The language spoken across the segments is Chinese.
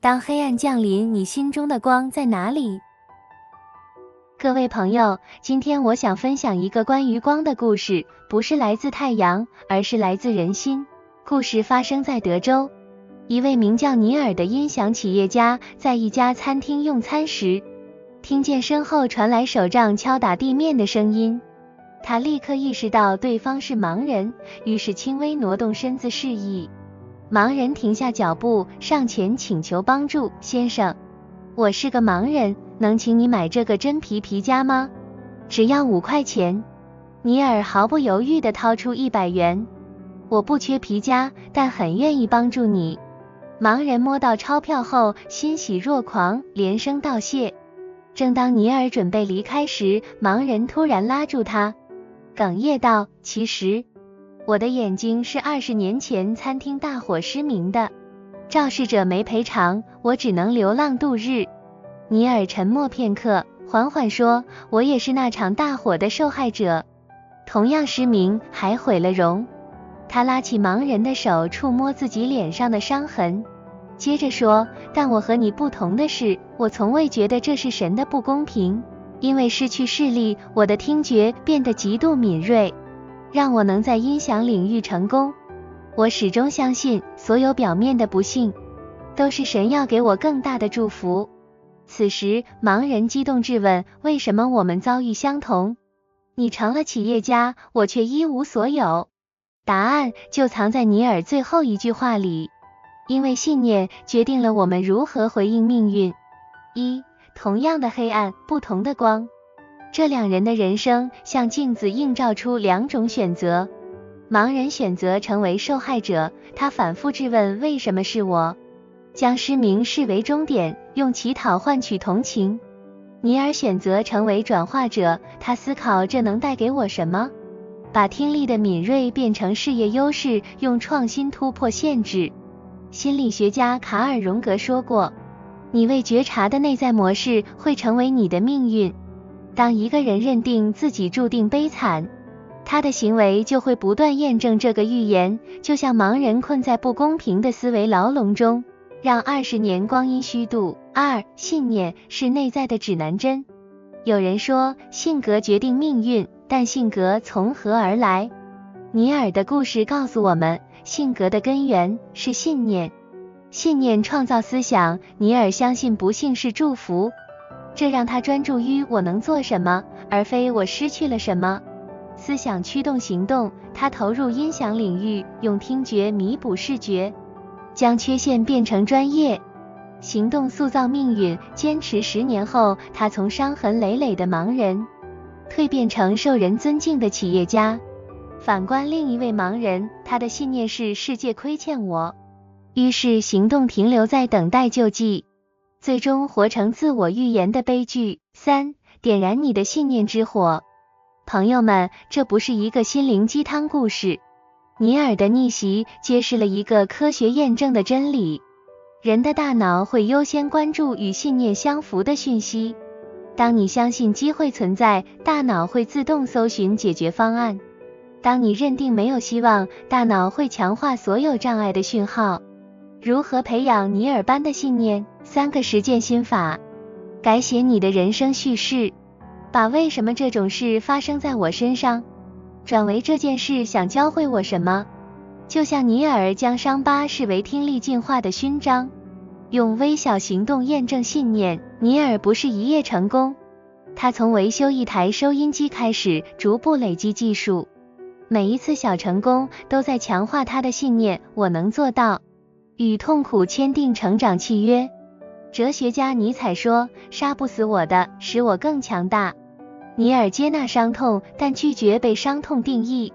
当黑暗降临，你心中的光在哪里？各位朋友，今天我想分享一个关于光的故事，不是来自太阳，而是来自人心。故事发生在德州，一位名叫尼尔的音响企业家在一家餐厅用餐时，听见身后传来手杖敲打地面的声音。他立刻意识到对方是盲人，于是轻微挪动身子示意。盲人停下脚步，上前请求帮助。先生，我是个盲人，能请你买这个真皮夹吗？只要5块钱。尼尔毫不犹豫地掏出100元。我不缺皮夹，但很愿意帮助你。盲人摸到钞票后欣喜若狂，连声道谢。正当尼尔准备离开时，盲人突然拉住他，哽咽道：其实我的眼睛是20年前餐厅大火失明的，肇事者没赔偿，我只能流浪度日。尼尔沉默片刻，缓缓说：我也是那场大火的受害者，同样失明，还毁了容。他拉起盲人的手，触摸自己脸上的伤痕，接着说：但我和你不同的是，我从未觉得这是神的不公平，因为失去视力，我的听觉变得极度敏锐，让我能在音响领域成功。我始终相信，所有表面的不幸，都是神要给我更大的祝福。此时，盲人激动质问：为什么我们遭遇相同？你成了企业家，我却一无所有。答案就藏在尼尔最后一句话里，因为信念决定了我们如何回应命运。同样的黑暗，不同的光。这两人的人生像镜子映照出2种选择。盲人选择成为受害者，他反复质问：为什么是我？将失明视为终点，用乞讨换取同情。尼尔选择成为转化者，他思考这能带给我什么？把听力的敏锐变成事业优势，用创新突破限制。心理学家卡尔·荣格说过，你未觉察的内在模式会成为你的命运。当一个人认定自己注定悲惨，他的行为就会不断验证这个预言，就像盲人困在不公平的思维牢笼中，让20年光阴虚度。信念是内在的指南针。有人说，性格决定命运，但性格从何而来？尼尔的故事告诉我们，性格的根源是信念，信念创造思想。尼尔相信不幸是祝福，这让他专注于我能做什么，而非我失去了什么。思想驱动行动，他投入音响领域，用听觉弥补视觉，将缺陷变成专业。行动塑造命运，坚持10年后，他从伤痕累累的盲人蜕变成受人尊敬的企业家。反观另一位盲人，他的信念是世界亏欠我，于是行动停留在等待救济，最终活成自我预言的悲剧。点燃你的信念之火。朋友们，这不是一个心灵鸡汤故事，尼尔的逆袭揭示了一个科学验证的真理，人的大脑会优先关注与信念相符的讯息。当你相信机会存在，大脑会自动搜寻解决方案。当你认定没有希望，大脑会强化所有障碍的讯号。如何培养尼尔般的信念？3个实践心法。改写你的人生叙事，把为什么这种事发生在我身上转为这件事想教会我什么。就像尼尔将伤疤视为听力进化的勋章，用微小行动验证信念。尼尔不是一夜成功，他从维修一台收音机开始，逐步累积技术。每一次小成功都在强化他的信念，我能做到。与痛苦签订成长契约。哲学家尼采说，杀不死我的，使我更强大。尼尔接纳伤痛，但拒绝被伤痛定义。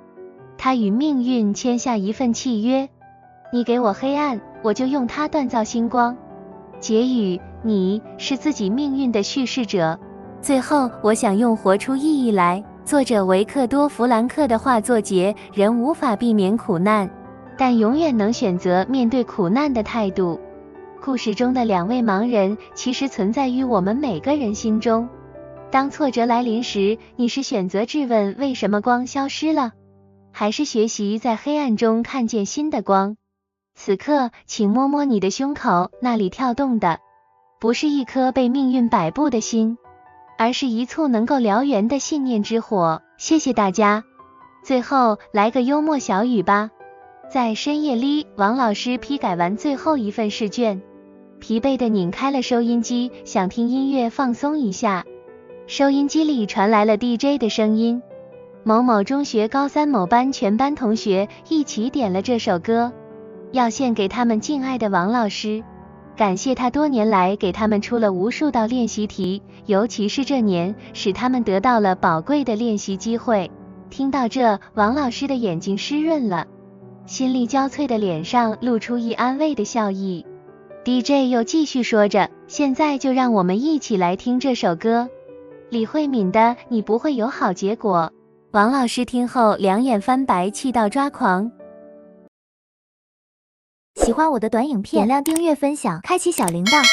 他与命运签下一份契约，你给我黑暗，我就用它锻造星光。结语：你是自己命运的叙事者。最后，我想用活出意义来。作者维克多·弗兰克的话作结：人无法避免苦难，但永远能选择面对苦难的态度。故事中的2位盲人其实存在于我们每个人心中。当挫折来临时，你是选择质问为什么光消失了，还是学习在黑暗中看见新的光？此刻，请摸摸你的胸口，那里跳动的，不是一颗被命运摆布的心，而是一簇能够燎原的信念之火。谢谢大家。最后来个幽默小语吧。在深夜里，王老师批改完最后一份试卷，疲惫地拧开了收音机，想听音乐放松一下。收音机里传来了 DJ 的声音，某某中学高三某班全班同学一起点了这首歌，要献给他们敬爱的王老师，感谢他多年来给他们出了无数道练习题，尤其是这年，使他们得到了宝贵的练习机会。听到这，王老师的眼睛湿润了，心力交瘁的脸上露出一安慰的笑意。DJ 又继续说着，现在就让我们一起来听这首歌，李慧敏的《你不会有好结果》。王老师听后两眼翻白，气到抓狂。喜欢我的短影片，点亮订阅分享，开启小铃铛。